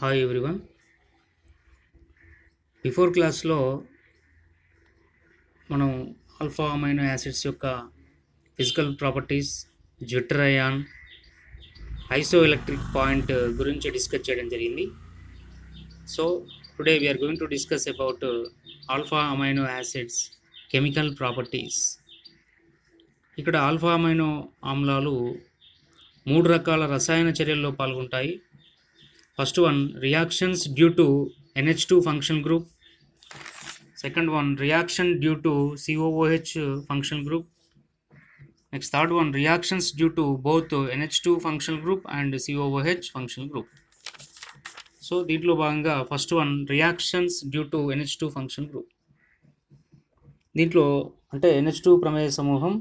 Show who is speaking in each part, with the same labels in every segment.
Speaker 1: Hi everyone. Before క్లాస్లో మనం alpha amino acids యొక్క physical properties, zwitter ion, iso electric point గురించి discuss చేయడం జరిగింది. So today we are going to discuss about alpha amino acids chemical properties. ఇక్కడ alpha amino ఆమ్లాలు 3 రకాల రసాయన చర్యల్లో పాల్గొంటాయి. First one, reactions due to NH2 functional group. Second one, reaction due to COOH functional group. Next, third one, reactions due to both NH2 functional group and COOH functional group. So దీంట్లో భాగంగా first one, reactions due to NH2 function group. దీంట్లో అంటే NH2 ప్రమేయ సమూహం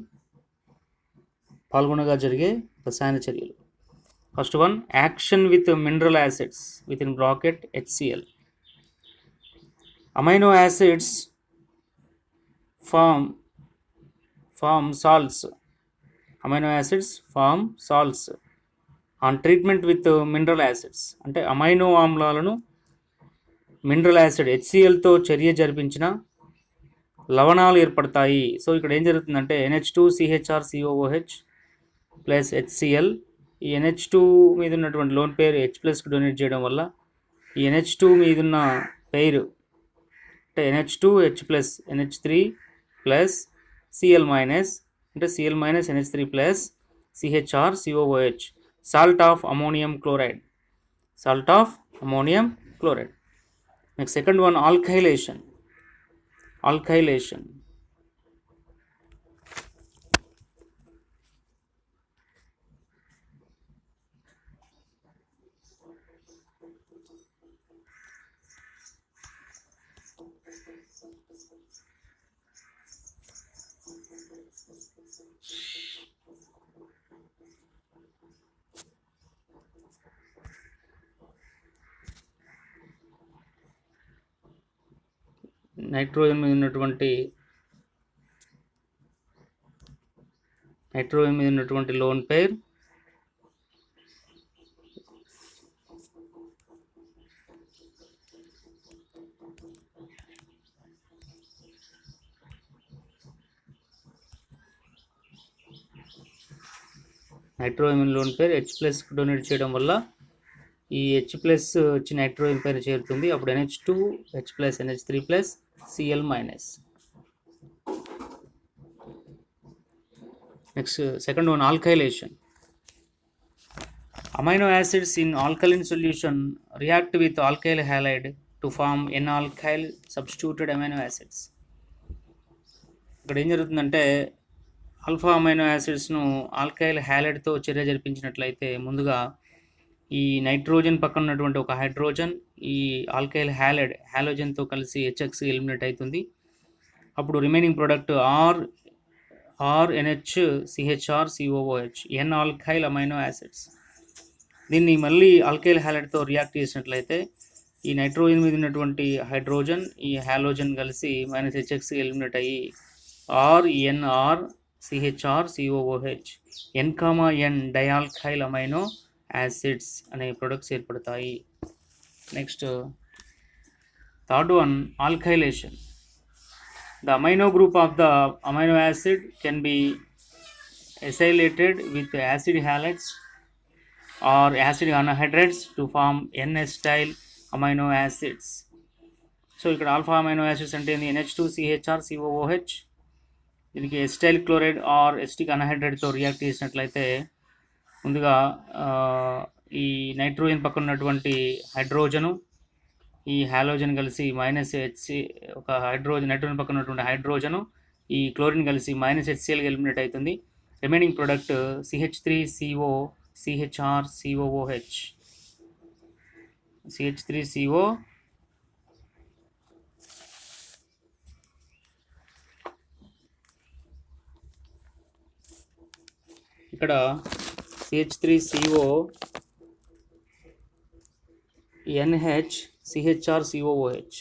Speaker 1: పాల్గొనగా జరిగే రసాయన చర్యలు. First one, action with mineral acids with in bracket HCl. Amino acids form salts. Amino acids form salts on treatment with mineral acids. అంటే amino ఆమ్లాలను mineral acid HClతో చర్య జరిపించిన లవణాలు ఏర్పడతాయి. సో ఇక్కడ ఏం జరుగుతుందంటే NH2CHrCOOH ప్లస్ HCl, ఈ NH2 మీద ఉన్నటువంటి లోన్ పేరు H+కి డొనేట్ చేయడం వల్ల ఈ NH2 మీద ఉన్న పేరు అంటే NH2 H plus NH3 plus Cl minus అంటే Cl minus NH3 plus CHrCOOH, salt of ammonium chloride. Next second one, alkylation. Nitrogen మీద ఉన్నటువంటి లోన్ పేర్ H+ డొనేట్ చేయడం వల్ల ఈ H+ వచ్చి నైట్రోజన్ పైన చేరుతుంది. అప్పుడు NH2 H+, NH3 plus Cl minus. Next second one, alkylation. Amino acids in alkaline solution react with alkyl halide to form N-alkyl substituted amino acids. ఇక్కడ ఏం జరుగుతుందంటే ఆల్ఫా అమైనో యాసిడ్స్ను ఆల్కైల్ హ్యాలైడ్తో చర్య జరిపించినట్లయితే ముందుగా ఈ నైట్రోజన్ పక్కన ఉన్నటువంటి ఒక హైడ్రోజన్ ఈ ఆల్కైల్ హాలోజన్తో కలిసి HX ఎలిమినేట్ అవుతుంది. అప్పుడు remaining product RNHCHrCOOH, N-alkyl amino acids. దీన్ని మళ్ళీ ఆల్కైల్ హ్యాలైడ్తో రియాక్ట్ చేసినట్లయితే ఈ నైట్రోజన్ మీద ఉన్నటువంటి హైడ్రోజన్ ఈ హాలోజన్ కలిసి -HX ఎలిమినేట్ అయ్యి RNRCHrCOOH, N, డైఆల్కైల్ అమైనో యాసిడ్స్ అనే ప్రొడక్ట్స్ ఏర్పడతాయి. Next third one, alkylation. The amino group of the amino acid can be acylated with acid halides or acid anhydrides to form N-acetyl amino acids. So ఇక్కడ alpha amino acids అంటే NH2CHrCOOH, దీనికి acetyl chloride or acetic అనహైడ్రైడ్తో react చేసినట్లయితే ముందుగా ఈ nitrogen పక్కన ఉన్నటువంటి hydrogen ఈ హాలోజన్ కలిసి -HC ఒక హైడ్రోజన్ నైట్రోజన్ పక్కన ఉన్నటువంటి హైడ్రోజను ఈ క్లోరిన్ కలిసి -HCl ఎలిమినేట్ అవుతుంది. Remaining product CH3CO CHrCOOH, CH3CO ఇక్కడ CH3CO NHCHrCOOH.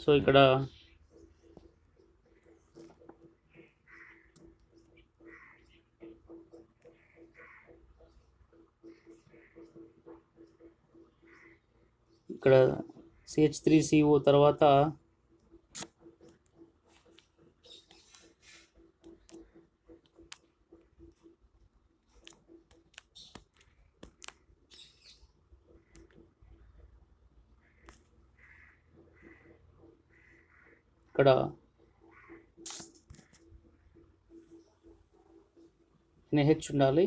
Speaker 1: సో ఇక్కడ CH3CO తర్వాత ఇక్కడ NH ఉండాలి.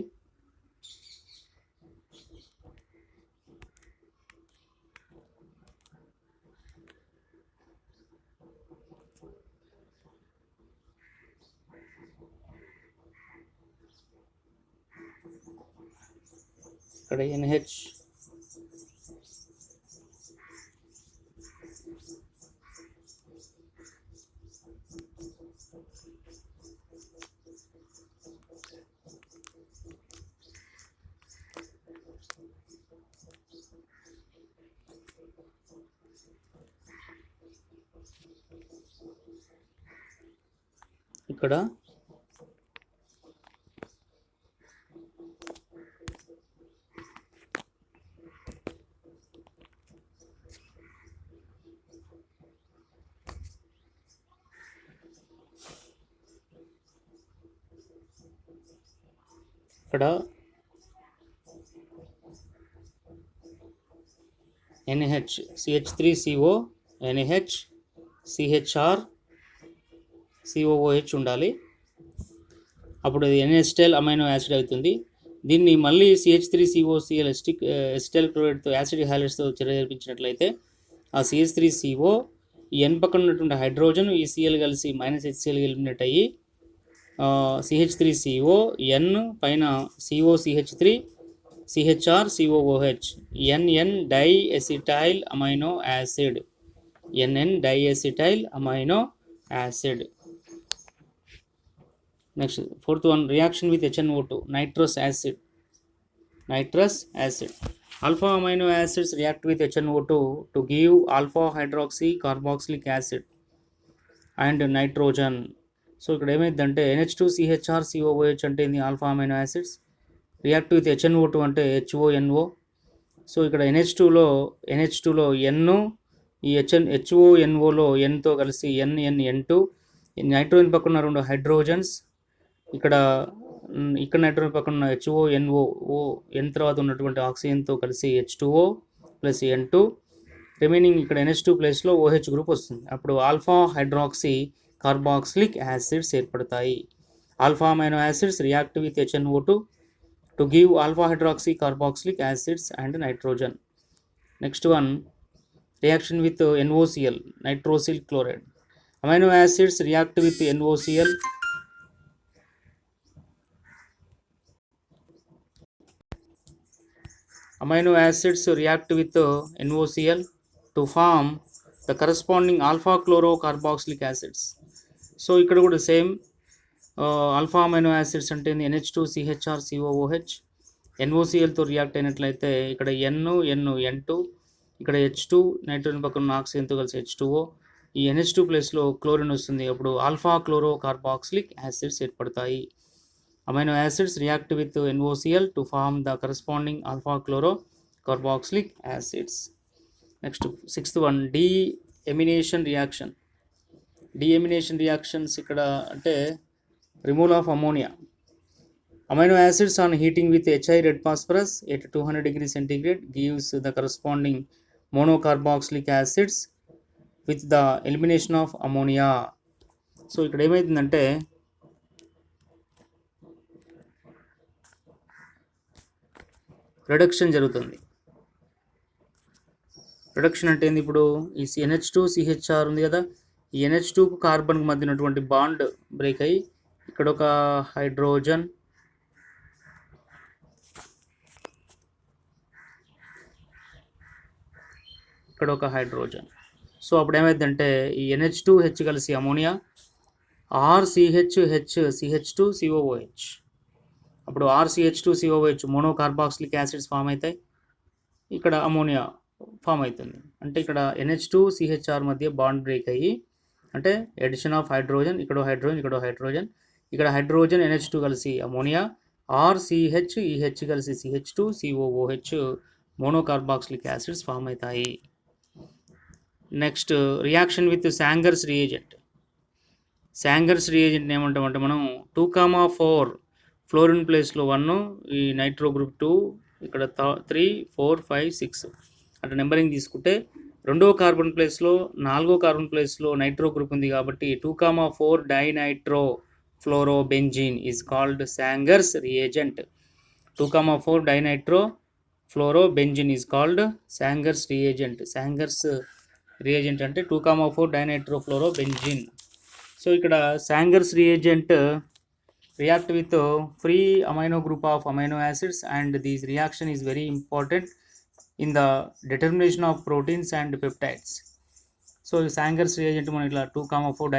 Speaker 1: ఇక్కడ NH ఇక్కడ NH CH3CO NH CHR COOH ఉండాలి. అప్పుడు అది NH అమైనో యాసిడ్ అవుతుంది. దీన్ని మళ్ళీ CH3COCl ఎసిటైల్ క్లోరైడ్తో యాసిడ్ హ్యాలైడ్స్తో చర్చించినట్లయితే ఆ CH3CO ఈ N పక్కన ఉన్నటువంటి హైడ్రోజన్ ఈ Cl కలిసి -HCl ఎలిమినేట్ అయ్యి CH3CO N పైన COCH3 CHR COOH NN diacetyl amino acid NN diacetyl amino acid. Next fourth one reaction with HNO2 nitrous acid. Alpha amino acids react with HNO2 to give alpha hydroxy carboxylic acid and nitrogen. So ఇక్కడ ఏమైందంటే NH2CHR COOH అంటే ఇది alpha amino acids, react with HNO2 అంటే HONO. So ఇక్కడ NH2లో N, ఈ HONOలో Nతో కలిసి NN2, nitrogen పక్కన రెండు హైడ్రోజన్స్, ఇక్కడ నైట్రోజన్ పక్కన HONO N తర్వాత ఉన్నటువంటి ఆక్సిజన్తో కలిసి H2O ప్లస్ N2, రిమైనింగ్ ఇక్కడ NH2 ప్లేస్లో OH గ్రూప్ వస్తుంది. అప్పుడు ఆల్ఫా హైడ్రాక్సీ కార్బాక్సిలిక్ యాసిడ్స్ ఏర్పడతాయి. Alpha amino acids react with HNO2 to give alpha hydroxy carboxylic acids and nitrogen. Next one reaction with NOCl nitrosyl chloride. Amino acids react with NOCl amino acids react with NOCl to form the corresponding alpha chlorocarboxylic acids. So ఇక్కడ కూడా same alpha amino acids అంటే NH2CHR COOH NOClతో react అయినట్లయితే ఇక్కడ N2, ఇక్కడ H2 nitrogen పక్కన ఆక్సిజన్తో కలిసి H2O, ఈ NH2 ప్లేస్లో క్లోరిన్ వస్తుంది. అప్పుడు ఆల్ఫా క్లోరోకార్బాక్సిలిక్ యాసిడ్స్ ఏర్పడతాయి. Amino acids react with NOCl to form the corresponding alpha chlorocarboxylic acids. Next, sixth one, deamination reaction. Deamination reactions ఇక్కడ అంటే removal of ammonia. Amino acids on heating with HI red phosphorus at 200 degrees centigrade gives the corresponding monocarboxylic acids with the elimination of ammonia. So ఇక్కడ ఏమైతుందంటే reduction జరుగుతుంది. Reduction అంటే ఏంది, ఇప్పుడు ఈ NH2CHR ఉంది కదా, ఈ NH2కు కార్బన్కి మధ్య ఉన్నటువంటి బాండ్ బ్రేక్ అయ్యి ఇక్కడ ఒక హైడ్రోజన్, ఇక్కడ ఒక హైడ్రోజన్. సో అప్పుడు ఏమైందంటే ఈ NH2H కలిసి అమోనియా RCHH CH2COOH, అప్పుడు RCH2COOH మోనోకార్బాక్సిలిక్ యాసిడ్స్ ఫామ్ అవుతాయి, ఇక్కడ అమోనియా ఫామ్ అవుతుంది. అంటే ఇక్కడ NH2CHR మధ్య బాండ్ బ్రేక్ అయ్యి, అంటే ఎడిషన్ ఆఫ్ హైడ్రోజన్, ఇక్కడ హైడ్రోజన్, ఇక్కడ హైడ్రోజన్, ఇక్కడ హైడ్రోజన్ NH2 కలిసి అమోనియా, ఆర్ CH EH కలిసి CH2 COOH monocarboxylic acids form అవుతాయి. Next reaction with Sanger's reagent. Sanger's reagent ఏమంటామంటే మనం 2,4 ఫ్లోరిన్ ప్లేస్లో 1, ఈ నైట్రో గ్రూప్ 2, ఇక్కడ 3, 4, 5, 6 అంటే నెంబరింగ్ తీసుకుంటే 2వ కార్బన్ ప్లేస్లో 4వ కార్బన్ ప్లేస్లో నైట్రో గ్రూప్ ఉంది కాబట్టి 2,4 dinitro fluorobenzene is called Sanger's reagent. 2,4 dinitro fluorobenzene is called Sanger's reagent. Sanger's reagent అంటే 2,4 డైనైట్రో ఫ్లోరోబెంజిన్. సో ఇక్కడ Sanger's reagent react with free amino group of amino acids, and this reaction is very important in the determination of proteins and peptides. So Sanger's reagent మనం ఇట్లా 2,4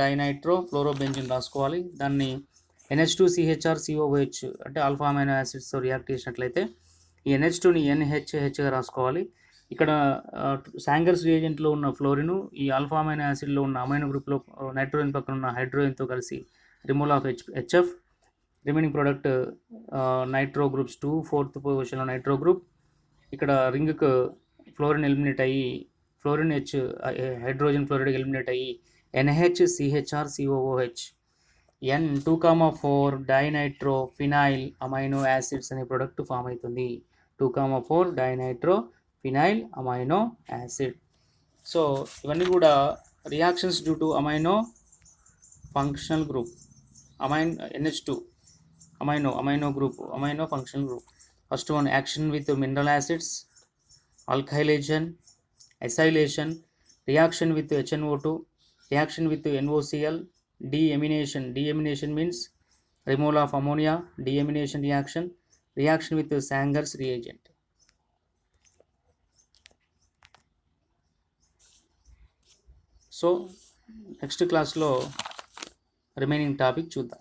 Speaker 1: డైనైట్రోఫ్లోరోబెంజిన్ రాసుకోవాలి. దాన్ని NH2CHR COOH అంటే alpha amino యాసిడ్స్తో react చేసినట్లయితే ఈ NH2ని NHHగా రాసుకోవాలి. ఇక్కడ శాంగర్స్ రియేజెంట్లో ఉన్న ఫ్లోరిన్ ఈ ఆల్ఫా అమైనో యాసిడ్లో ఉన్న అమైనో గ్రూప్లో నైట్రోజన్ పక్కన ఉన్న హైడ్రోజన్తో కలిసి remove of HF, remaining product nitro groups 2, 4th పొజిషన్లో నైట్రో గ్రూప్. ఇక్కడ రింగ్కు ఫ్లోరిన్ ఎలిమినేట్ అయ్యి ఫ్లోరిన్ హైడ్రోజన్ ఫ్లోరైడ్ ఎలిమినేట్ అయ్యి NHCHR COOH N2,4 డైనైట్రో phenyl amino acids అనే ప్రోడక్ట్ ఫామ్ అవుతుంది. 2,4 డైనైట్రో ఫినైల్ అమైనో యాసిడ్. సో ఇవన్నీ కూడా reactions due to amino functional group, NH2 amino group, amino functional group. First one action with mineral acids, alkylation, acylation, reaction with HNO2, reaction with NOCl, deamination. Deamination means removal of ammonia, deamination reaction, reaction with Sanger's reagent. So next క్లాస్లో remaining topic చూద్దాం.